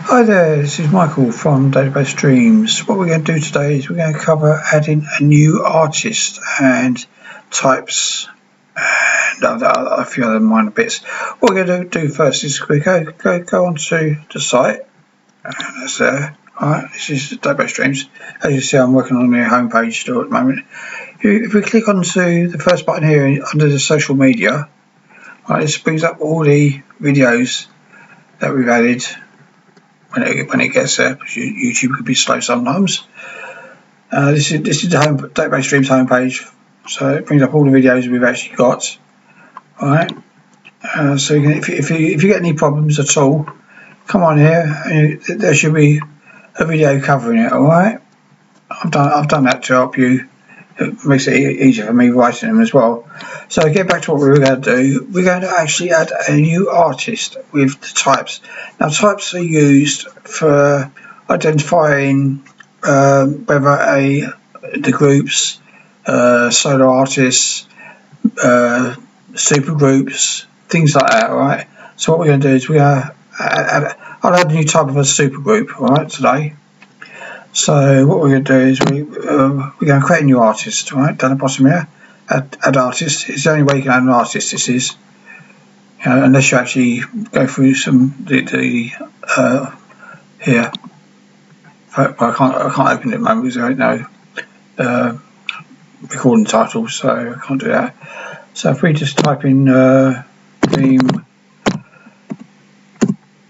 Hi there, this is Michael from Database Dreams. What we're going to do today is we're going to cover adding a new artist and types and a few other minor bits. What we're going to do first is we go onto the site, and that's there. Alright, this is Database Dreams. As you see, I'm working on the home page still at the moment. If we click onto the first button here under the social media, right, this brings up all the videos that we've added. When it gets there, YouTube could be slow sometimes. This is the Database Dreams homepage, so it brings up all the videos we've actually got. All right. So if you get any problems at all, come on here, and there should be a video covering it. All right. I've done that to help you. It makes it easier for me writing them as well. So get back to what we were going to do. We're going to actually add a new artist with the types. Now types are used for identifying whether the groups, solo artists, super groups, things like that. All right. So what we're going to do is I'll add a new type of a super group. All right, today. So what we're going to do is we're going to create a new artist, right, down the bottom here. Add artist. It's the only way you can add an artist. This is, unless you actually go through some here. But I can't open it at the moment because there ain't no recording title, so I can't do that. So if we just type in theme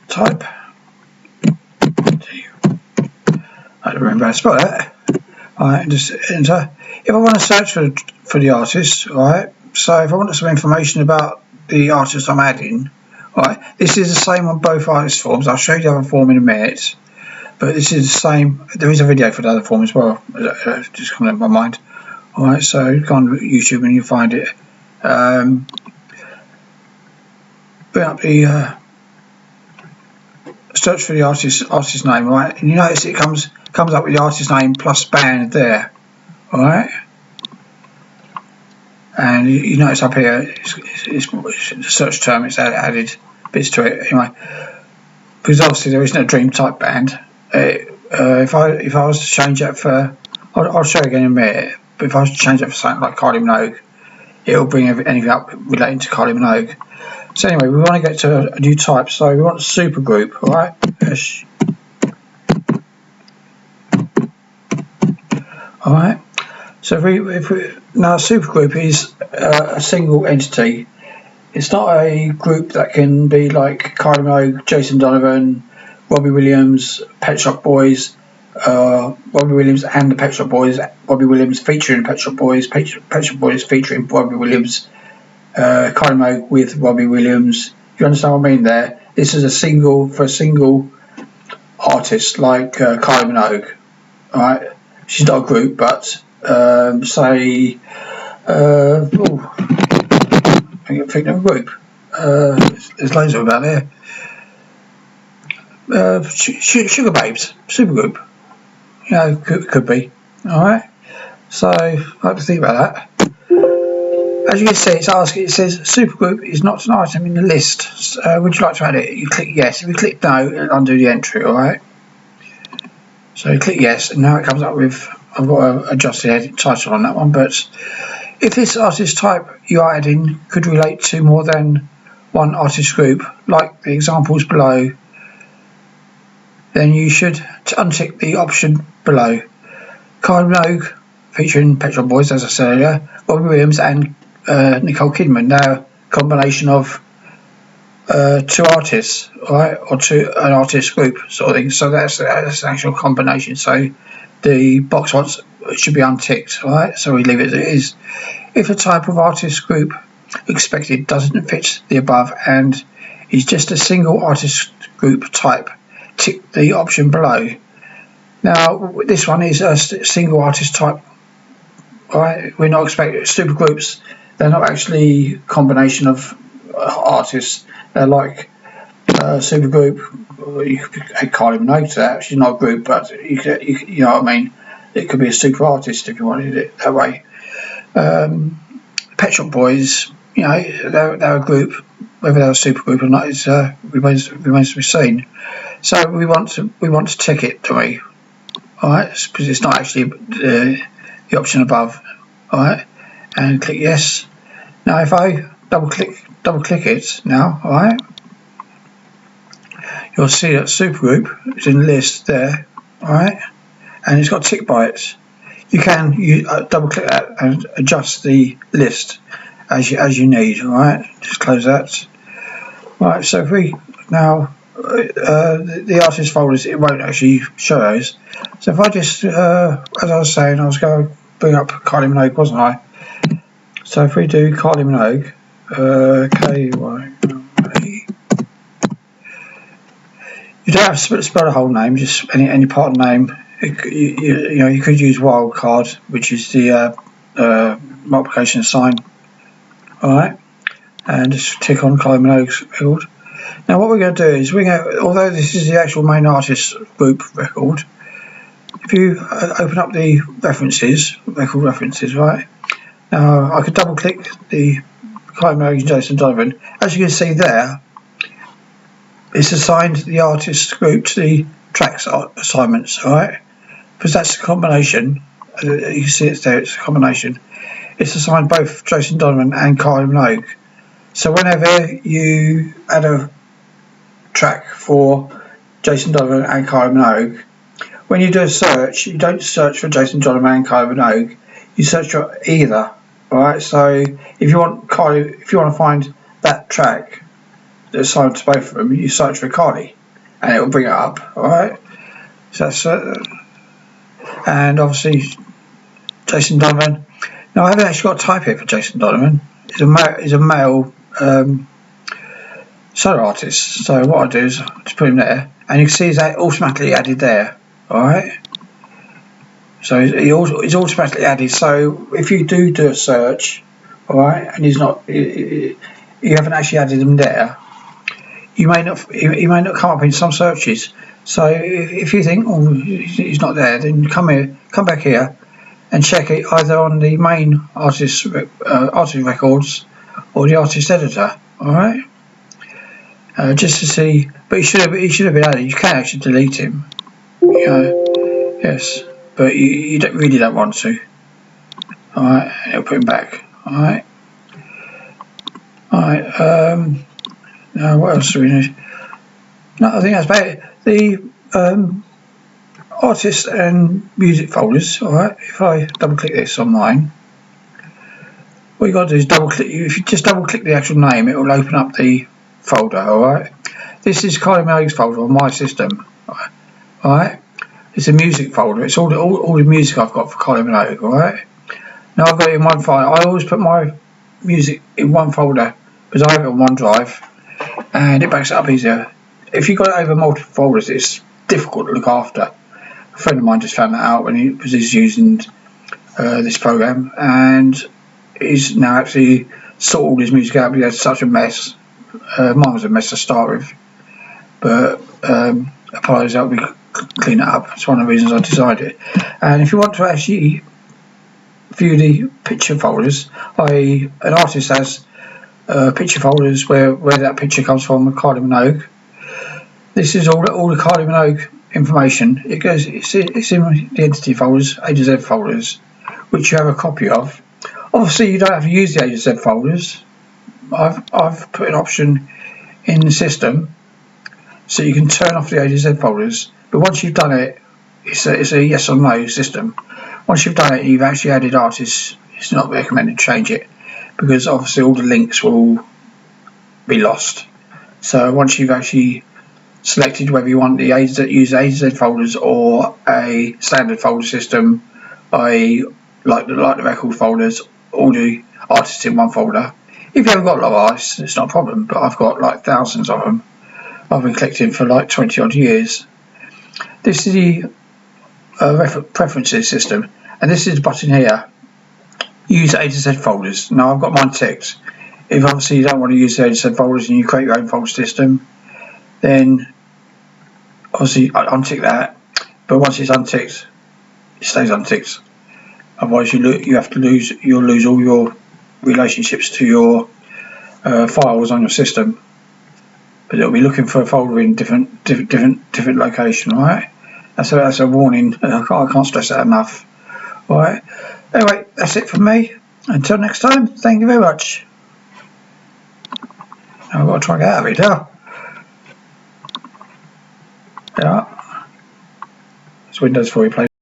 type. I don't remember how to spell that. Alright, and just enter. If I want to search for the artist, right, so if I want some information about the artist I'm adding, right, this is the same on both artist forms. I'll show you the other form in a minute, but this is the same. There is a video for the other form as well, just coming up my mind. Alright, so go on YouTube and you'll find it. Bring up the search for the artist name, right, and you notice it comes up with the artist name plus band there. Alright, and you notice up here it's the search term, it's added bits to it anyway, because obviously there isn't a dream type band. If I was to change that for, I'll show you again in a minute, but if I was to change that for something like Kylie Minogue, it'll bring anything up relating to Kylie Minogue. So anyway, we want to get to a new type, so we want a super group. Alright, alright, so if we now, a supergroup is a single entity. It's not a group that can be like Kylie Minogue, Jason Donovan, Robbie Williams, Pet Shop Boys, Robbie Williams and the Pet Shop Boys, Robbie Williams featuring Pet Shop Boys, Pet Shop Boys featuring Robbie Williams, Kylie Minogue with Robbie Williams. You understand what I mean there? This is a single artist like Kylie Minogue. Alright, she's not a group, but say, I can't think of a group. There's loads of them out there. Sugar Babes, supergroup. Could be. Alright, so I have to think about that. As you can see, it says supergroup is not an item in the list. Would you like to add it? You click yes. If you click no, it'll undo the entry. Alright, so you click yes, and now it comes up with, I've got to adjust the edit title on that one, but if this artist type you are adding could relate to more than one artist group, like the examples below, then you should untick the option below. Kylie Minogue featuring Pet Shop Boys, as I said earlier, Robbie Williams and Nicole Kidman. Now, combination of two artists, right, or an artist group sort of thing. So that's an actual combination. So the box should be unticked, right? So we leave it as it is. If a type of artist group expected doesn't fit the above and is just a single artist group type, tick the option below. Now this one is a single artist type, right? We're not expecting super groups. They're not actually a combination of artists. They're like super group. You could add Kylie Minogue to that. She's not a group, but you know what I mean. It could be a super artist if you wanted it that way. Pet Shop Boys, they're a group, whether they're a supergroup or not is remains to be seen. So we want to tick it, do we? All right, because it's not actually the option above. All right, and click yes. Now if I double click it now, all right, you'll see that supergroup is in the list there. All right, and it's got tick by it. You can double click that and adjust the list as you need. All right, just close that. Right, so if we now the artist folders, it won't actually show those. So if I just, as I was saying, I was going to bring up Kylie Minogue, wasn't I? So if we do Kylie Minogue, K-Y-L-E, you don't have to spell the whole name, just any part of the name. You know, you could use wildcard, which is the multiplication sign. Alright, and just tick on Kylie Minogue's record. Now what we're going to do is, although this is the actual main artist group record, if you open up the record references, right? Now I could double click the Kylie Minogue and Jason Donovan. As you can see there, it's assigned the artist group to the tracks assignments, alright? Because that's a combination. You can see it's there, it's a combination. It's assigned both Jason Donovan and Kylie Minogue. So whenever you add a track for Jason Donovan and Kylie Minogue, when you do a search, you don't search for Jason Donovan and Kylie Minogue, you search for either. Alright, so if you want to find that track that's assigned to both of them, you search for Kylie and it will bring it up. Alright, so that's and obviously Jason Donovan. Now I haven't actually got a type here for Jason Donovan. He's a male solo artist. So what I do is just put him there, and you can see he's automatically added there. All right. So he's automatically added. So if you do a search, all right, and you haven't actually added him there, he may not come up in some searches. So if you think, oh, he's not there, then come back here, and check it either on the main artist records or the artist editor. All right, just to see. But he should have been added. You can actually delete him. You know, yes, but you really don't want to. All right, it'll put him back. All right. All right. Now what else do we need? No, I think that's about it. The artist and music folders. All right. If I double click this on mine, what you got to do is double click. If you just double click the actual name, it will open up the folder. All right. This is Kylie Minogue's folder on my system. All right. It's a music folder. It's all the music I've got for Kylie Minogue. All right. Now I've got it in one file. I always put my music in one folder because I have it on OneDrive, and it backs it up easier. If you've got it over multiple folders, it's difficult to look after. A friend of mine just found that out when he's using this program, and he's now actually sorted all his music out because it's such a mess. Mine was a mess to start with, but apologies, I'll be clean it up. It's one of the reasons I decided. And if you want to actually view the picture folders, an artist has picture folders where that picture comes from with Kylie Minogue. This is all the Kylie Minogue information. It's in the entity folders, A to Z folders, which you have a copy of. Obviously, you don't have to use the A to Z folders. I've put an option in the system so you can turn off the A to Z folders. But once you've done it, it's a yes or no system. Once you've done it, you've actually added artists. It's not recommended to change it because obviously all the links will be lost. So once you've actually selected whether you want the use A to Z folders or a standard folder system, like the record folders, all the artists in one folder. If you haven't got a lot of artists, it's not a problem. But I've got like thousands of them. I've been collecting for like 20 odd years. This is the preferences system, and this is the button here. Use A to Z folders. Now I've got mine ticked. If obviously you don't want to use the A to Z folders and you create your own folder system, then obviously untick that. But once it's unticked, it stays unticked. Otherwise, you'll lose all your relationships to your files on your system, but it'll be looking for a folder in different location. All right, that's a warning. I can't stress that enough. All right. Anyway, that's it from me. Until next time, thank you very much. Now I've got to try and get out of it now. Yeah. It's Windows 4 you play.